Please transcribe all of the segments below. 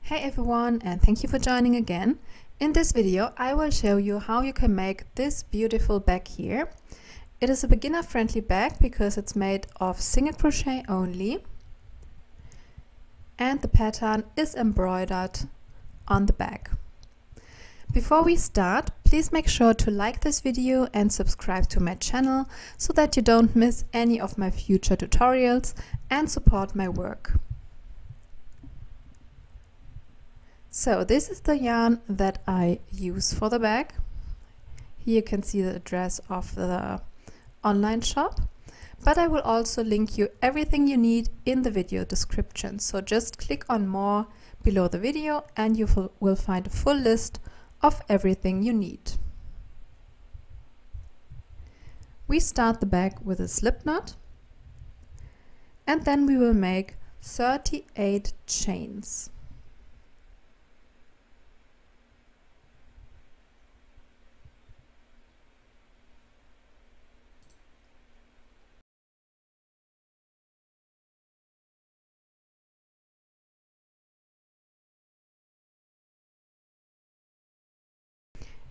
Hey everyone, and thank you for joining again. In this video I will show you how you can make this beautiful bag here. It is a beginner friendly bag because it's made of single crochet only and the pattern is embroidered on the bag. Before we start, please make sure to like this video and subscribe to my channel so that you don't miss any of my future tutorials and support my work. So this is the yarn that I use for the bag. Here you can see the address of the online shop, but I will also link you everything you need in the video description. So just click on more below the video and you will find a full list of everything you need. We start the bag with a slip knot and then we will make 38 chains.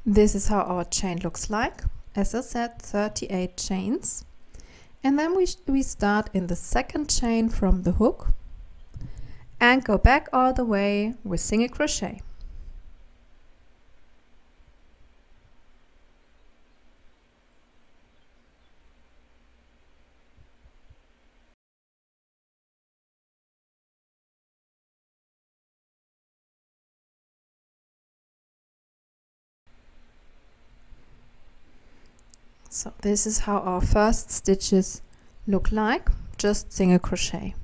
This is how our chain looks like. As I said, 38 chains. And then we start in the second chain from the hook and go back all the way with single crochet. So this is how our first stitches look like, just single crochet.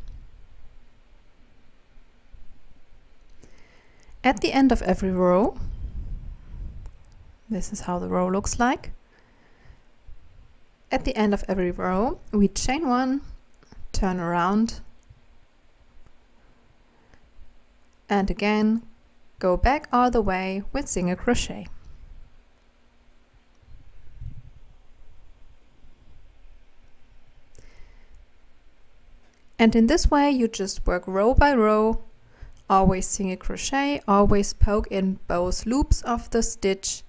At the end of every row, this is how the row looks like. At the end of every row, we chain one, turn around, and again go back all the way with single crochet. And in this way you just work row by row, always single crochet, always poke in both loops of the stitch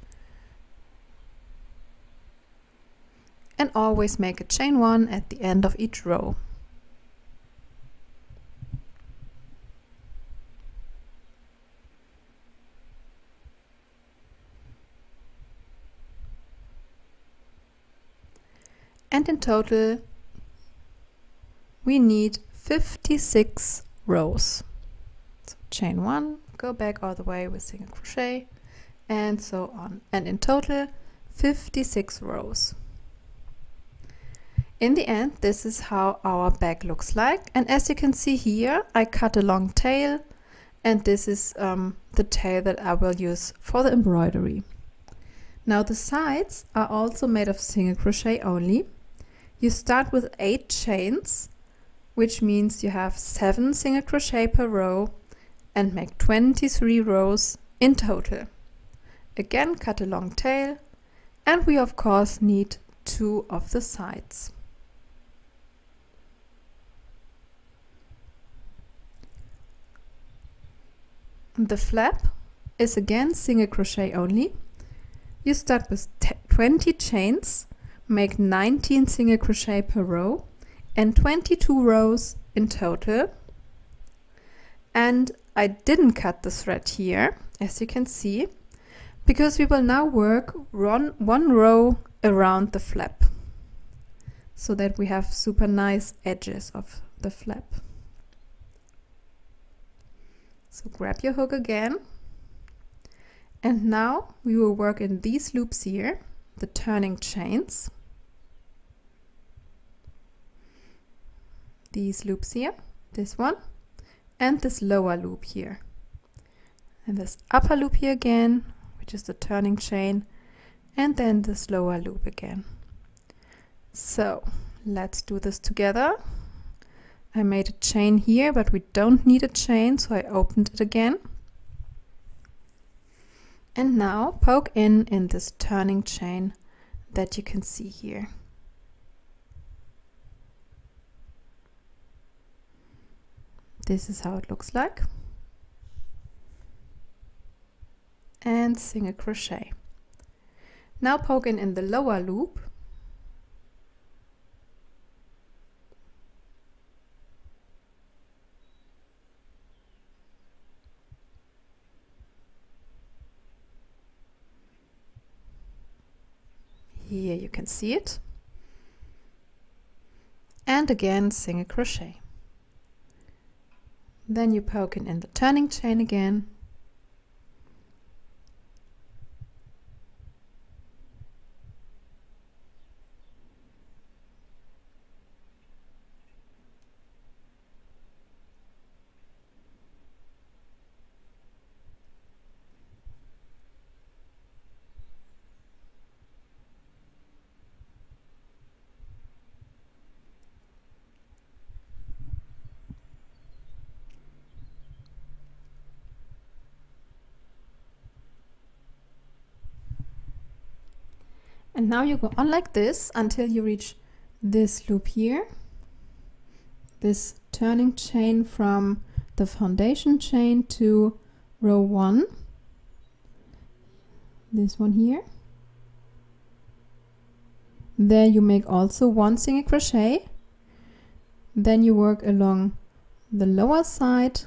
and always make a chain one at the end of each row. And in total we need 56 rows. So chain one, go back all the way with single crochet and so on. And in total 56 rows. In the end, this is how our bag looks like. And as you can see here, I cut a long tail and this is the tail that I will use for the embroidery. Now the sides are also made of single crochet only. You start with 8 chains, which means you have 7 single crochet per row and make 23 rows in total. Again, cut a long tail and we of course need 2 of the sides. The flap is again single crochet only. You start with 20 chains, make 19 single crochet per row and 22 rows in total. And I didn't cut the thread here, as you can see, because we will now work one row around the flap so that we have super nice edges of the flap. So grab your hook again and now we will work in these loops here, the turning chains. These loops here, this one and this lower loop here and this upper loop here again, which is the turning chain, and then this lower loop again. So let's do this together. I made a chain here, but we don't need a chain, so I opened it again and now poke in this turning chain that you can see here. This is how it looks like. and single crochet. Now poke in the lower loop here, you can see it, and again single crochet. Then you poke in the turning chain again, and now you go on like this until you reach this loop here, this turning chain from the foundation chain to row 1, this one here. There you make also 1 single crochet, then you work along the lower side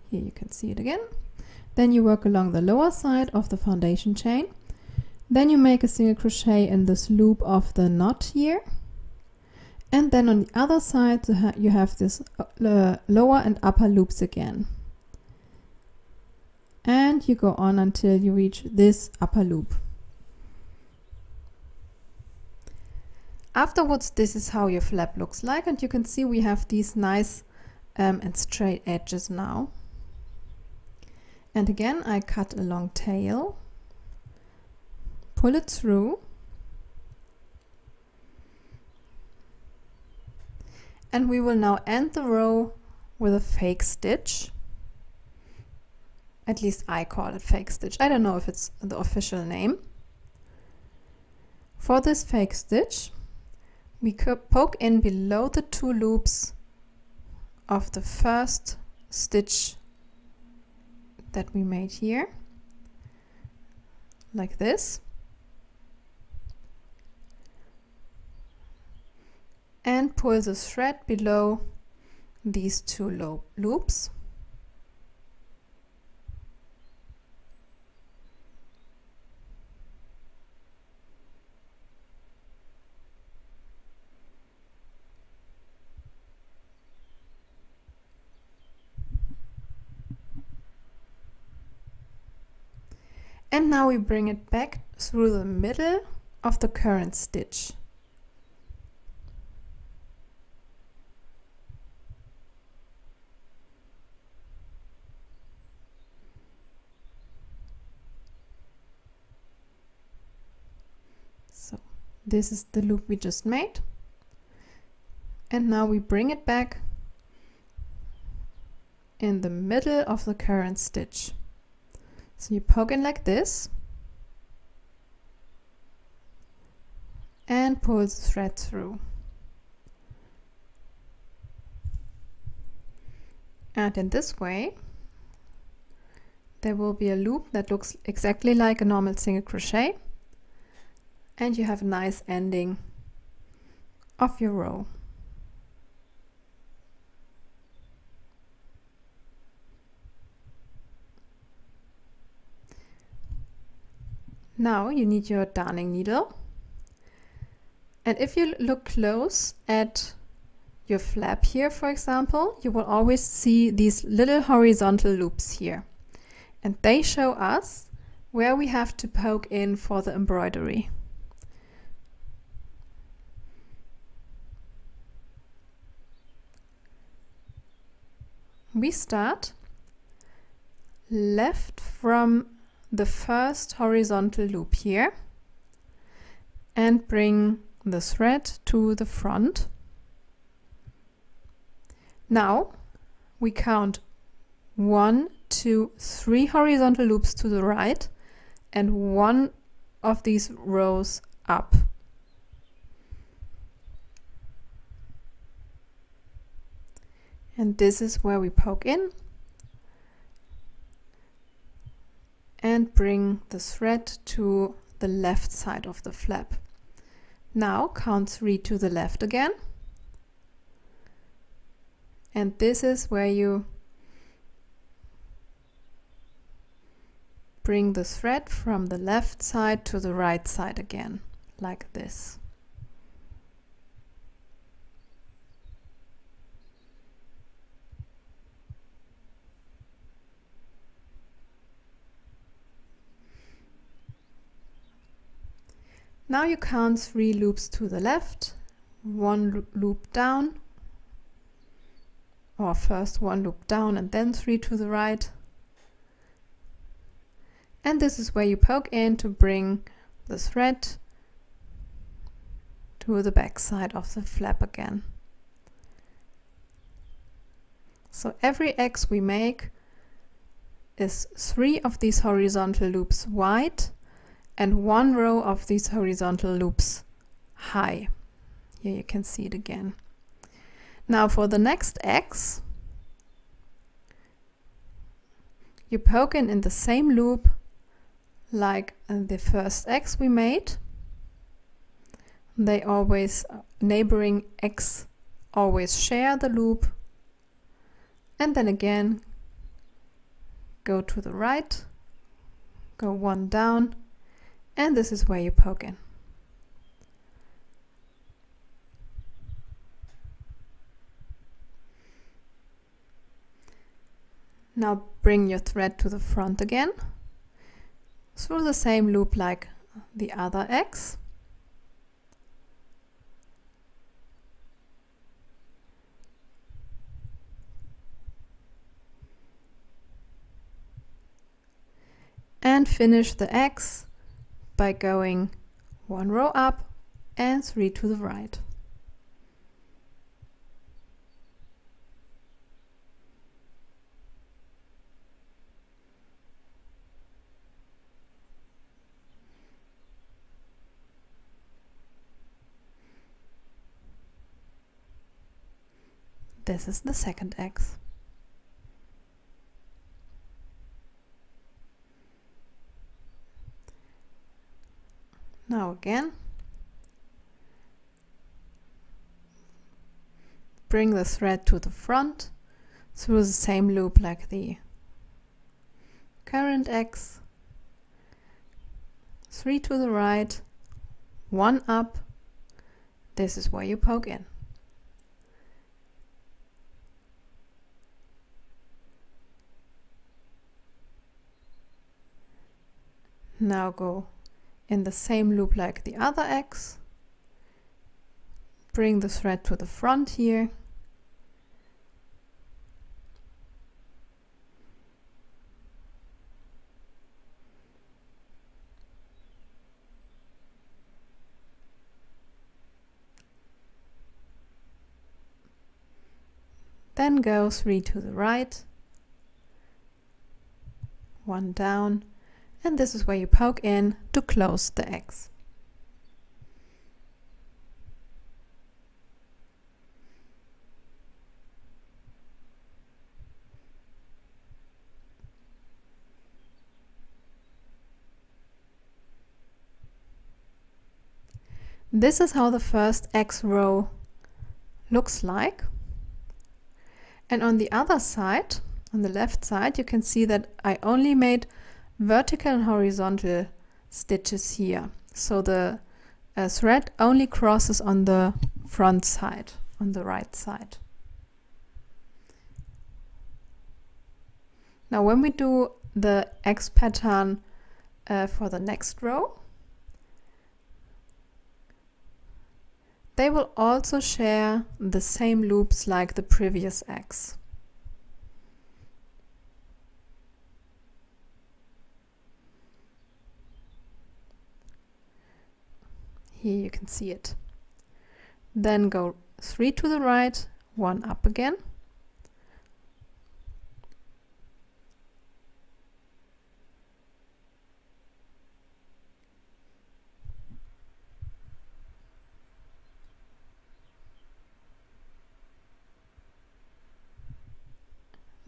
here, you can see it again. Then you work along the lower side of the foundation chain. Then you make a single crochet in this loop of the knot here. And then on the other side you have this lower and upper loops again. And you go on until you reach this upper loop. Afterwards, this is how your flap looks like, and you can see we have these nice and straight edges now. And again, I cut a long tail, pull it through, and we will now end the row with a fake stitch. At least I call it fake stitch. I don't know if it's the official name. For this fake stitch, we could poke in below the 2 loops of the first stitch that we made here, like this, and pull the thread below these 2 loops. And now we bring it back through the middle of the current stitch. So this is the loop we just made. And now we bring it back in the middle of the current stitch. So you poke in like this and pull the thread through. And in this way, there will be a loop that looks exactly like a normal single crochet, and you have a nice ending of your row. Now you need your darning needle, and if you look close at your flap here, for example, you will always see these little horizontal loops here, and they show us where we have to poke in for the embroidery. We start left from the first horizontal loop here and bring the thread to the front. Now we count 1, 2, 3 horizontal loops to the right and 1 of these rows up. And this is where we poke in and bring the thread to the left side of the flap. Now count 3 to the left again. And this is where you bring the thread from the left side to the right side again, like this. Now you count 3 loops to the left, 1 loop down, or first 1 loop down and then 3 to the right. And this is where you poke in to bring the thread to the back side of the flap again. So every X we make is 3 of these horizontal loops wide and 1 row of these horizontal loops high. Here you can see it again. Now for the next X, you poke in the same loop like the first X we made. They always, neighboring X always share the loop, and then again go to the right, go 1 down, and this is where you poke in. Now bring your thread to the front again, through the same loop like the other X. And finish the X by going 1 row up and 3 to the right. This is the second X. Now again, bring the thread to the front through the same loop like the current X, 3 to the right, 1 up. This is where you poke in. Now go in the same loop like the other X, bring the thread to the front here, then go 3 to the right, 1 down, and this is where you poke in to close the X. This is how the first X row looks like. And on the other side, on the left side, you can see that I only made vertical and horizontal stitches here. So the thread only crosses on the front side, on the right side. Now when we do the X pattern for the next row, they will also share the same loops like the previous X. Here you can see it. Then go 3 to the right, 1 up again.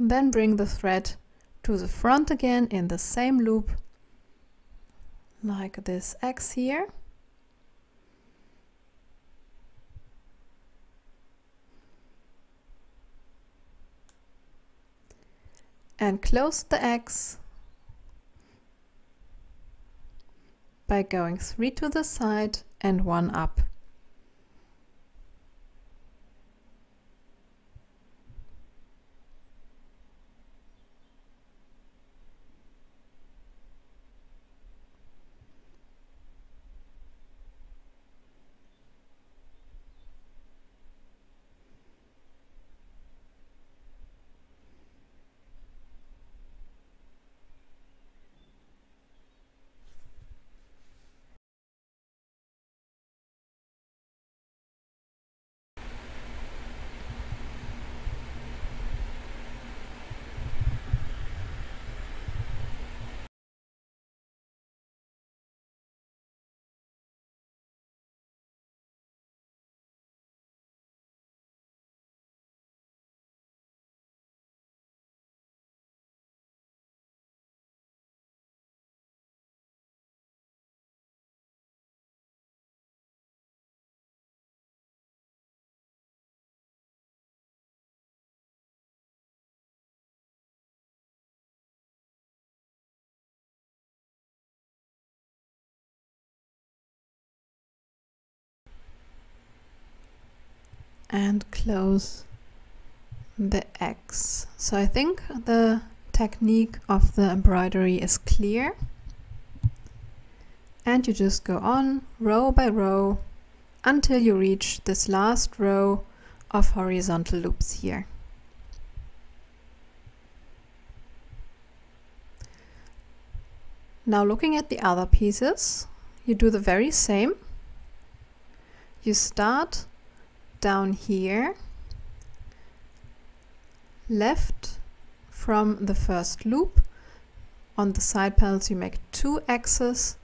Then bring the thread to the front again in the same loop, like this X here. And close the X by going 3 to the side and 1 up. And close the X. So I think the technique of the embroidery is clear. And you just go on row by row until you reach this last row of horizontal loops here. Now looking at the other pieces, you do the very same. You start down here, left from the first loop. On the side panels you make 2 X's,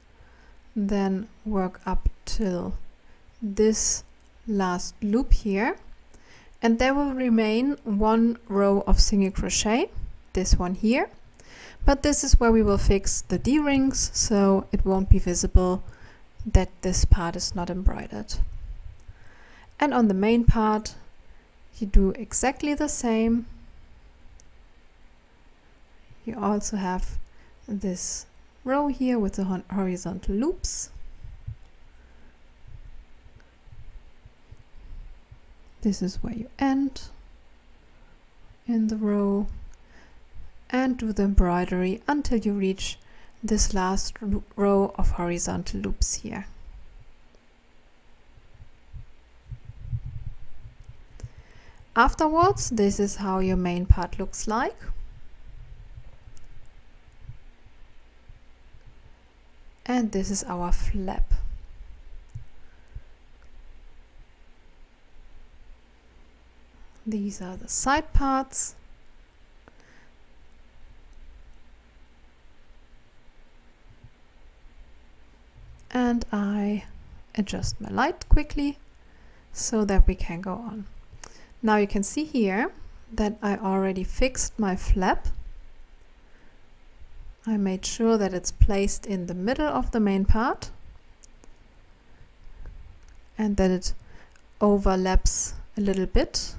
then work up till this last loop here, and there will remain 1 row of single crochet, this one here, but this is where we will fix the D-rings, so it won't be visible that this part is not embroidered. And on the main part you do exactly the same. You also have this row here with the horizontal loops. This is where you end in the row, and do the embroidery until you reach this last row of horizontal loops here. Afterwards, this is how your main part looks like. And this is our flap. These are the side parts. And I adjust my light quickly so that we can go on. Now you can see here that I already fixed my flap. I made sure that it's placed in the middle of the main part and that it overlaps a little bit,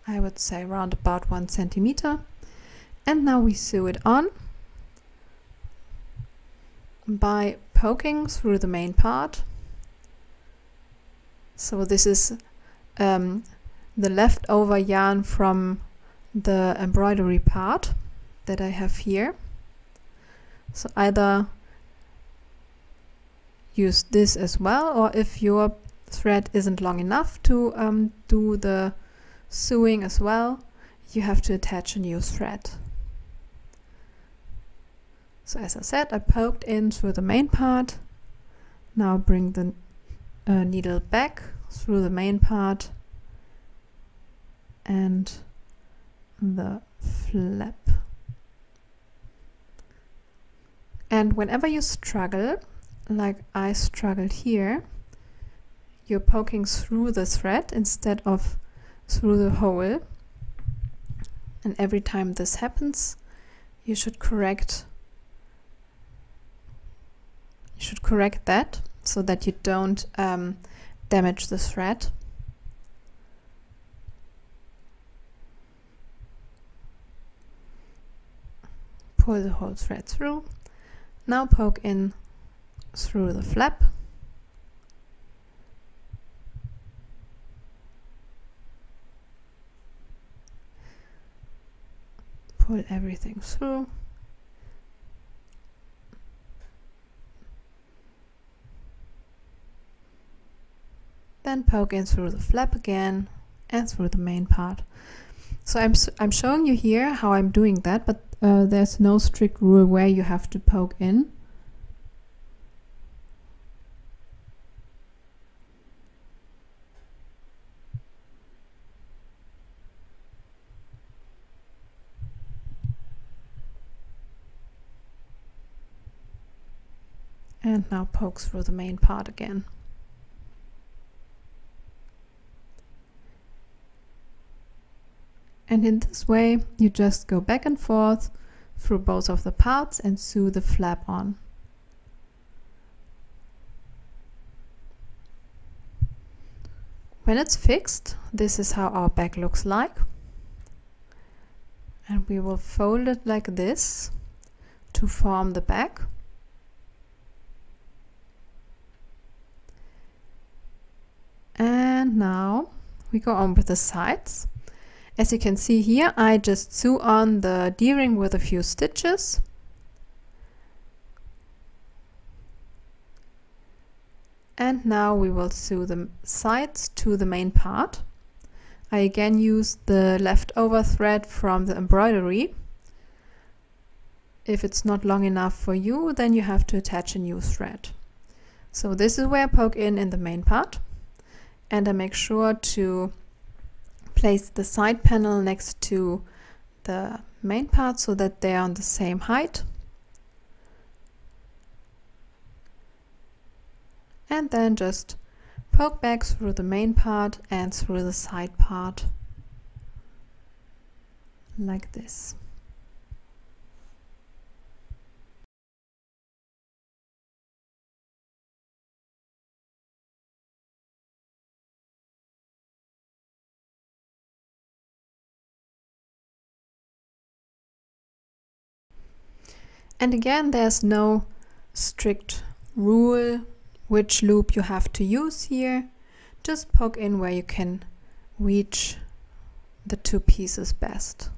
I would say around about 1 centimeter. And now we sew it on by poking through the main part. So this is the leftover yarn from the embroidery part that I have here. So either use this as well, or if your thread isn't long enough to do the sewing as well, you have to attach a new thread. So as I said, I poked in through the main part. Now bring the needle back through the main part and the flap. And whenever you struggle, like I struggled here, you're poking through the thread instead of through the hole. and every time this happens, you should correct that so that you don't damage the thread. Pull the whole thread through. Now poke in through the flap. Pull everything through. Then poke in through the flap again and through the main part. So I'm showing you here how I'm doing that, but there's no strict rule where you have to poke in. And now poke through the main part again. And in this way, you just go back and forth through both of the parts and sew the flap on. When it's fixed, this is how our bag looks like. And we will fold it like this to form the bag. And now we go on with the sides. As you can see here, I just sew on the D-ring with a few stitches. And now we will sew the sides to the main part. I again use the leftover thread from the embroidery. If it's not long enough for you, then you have to attach a new thread. So this is where I poke in the main part. And I make sure to place the side panel next to the main part so that they are on the same height. And then just poke back through the main part and through the side part like this. And again, there's no strict rule which loop you have to use here. Just poke in where you can reach the two pieces best.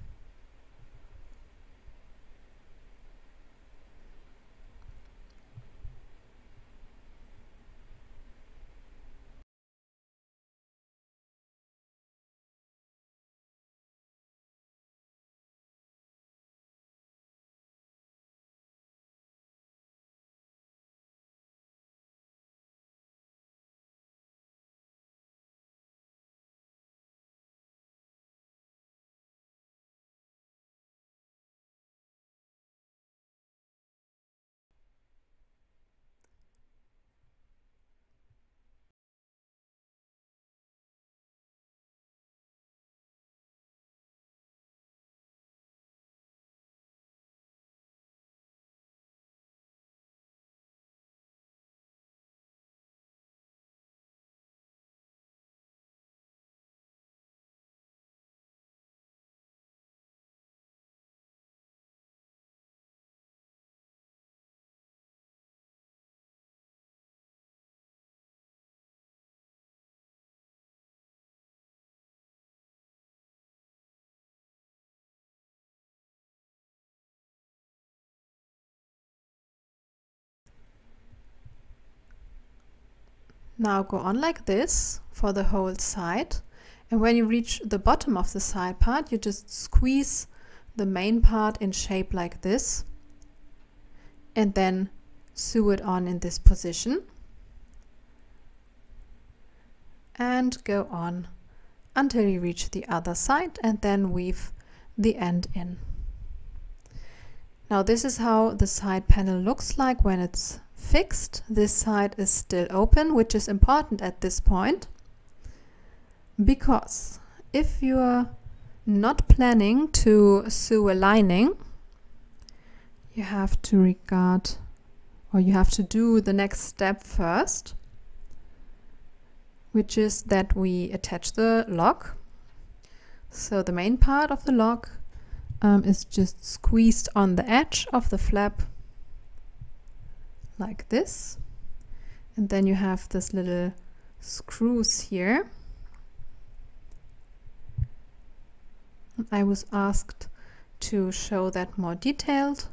Now go on like this for the whole side, and when you reach the bottom of the side part, you just squeeze the main part in shape like this and then sew it on in this position and go on until you reach the other side and then weave the end in. Now this is how the side panel looks like when it's fixed. This side is still open, which is important at this point, because if your not planning to sew a lining, you have to regard, or you have to do the next step first, which is that we attach the lock. So the main part of the lock is just squeezed on the edge of the flap like this, and then you have this little screws here. I was asked to show that more detailed,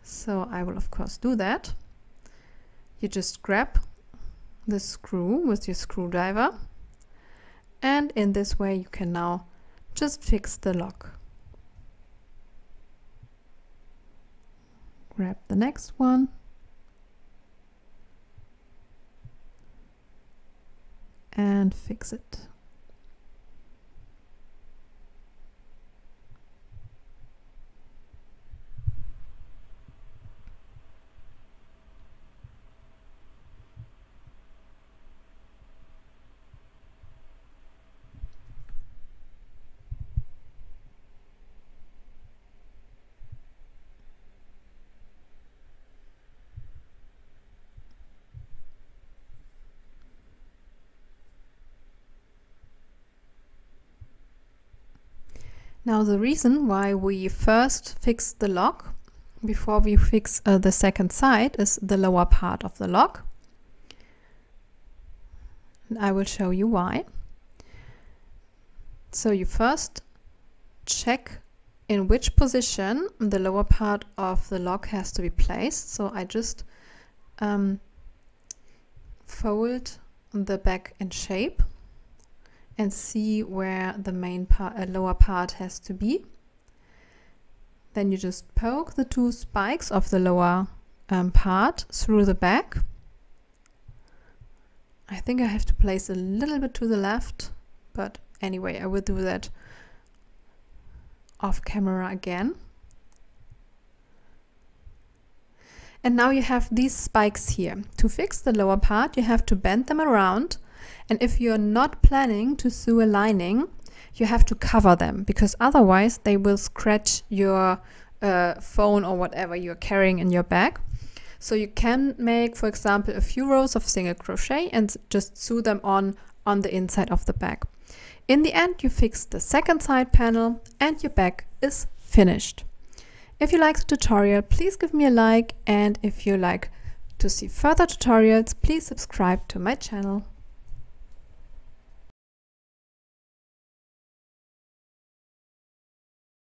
so I will of course do that. You just grab the screw with your screwdriver, and in this way you can now just fix the lock. Grab the next one and fix it. Now the reason why we first fix the lock before we fix the second side is the lower part of the lock. And I will show you why. So you first check in which position the lower part of the lock has to be placed. So I just fold the back in shape and see where the main part, lower part has to be. Then you just poke the two spikes of the lower part through the back. I think I have to place a little bit to the left, but anyway, I will do that off camera again. And now you have these spikes here. To fix the lower part, you have to bend them around. And if you're not planning to sew a lining, you have to cover them, because otherwise they will scratch your phone or whatever you're carrying in your bag. So you can make, for example, a few rows of single crochet and just sew them on the inside of the bag. In the end, you fix the second side panel and your bag is finished. If you like the tutorial, please give me a like, and if you like to see further tutorials, please subscribe to my channel.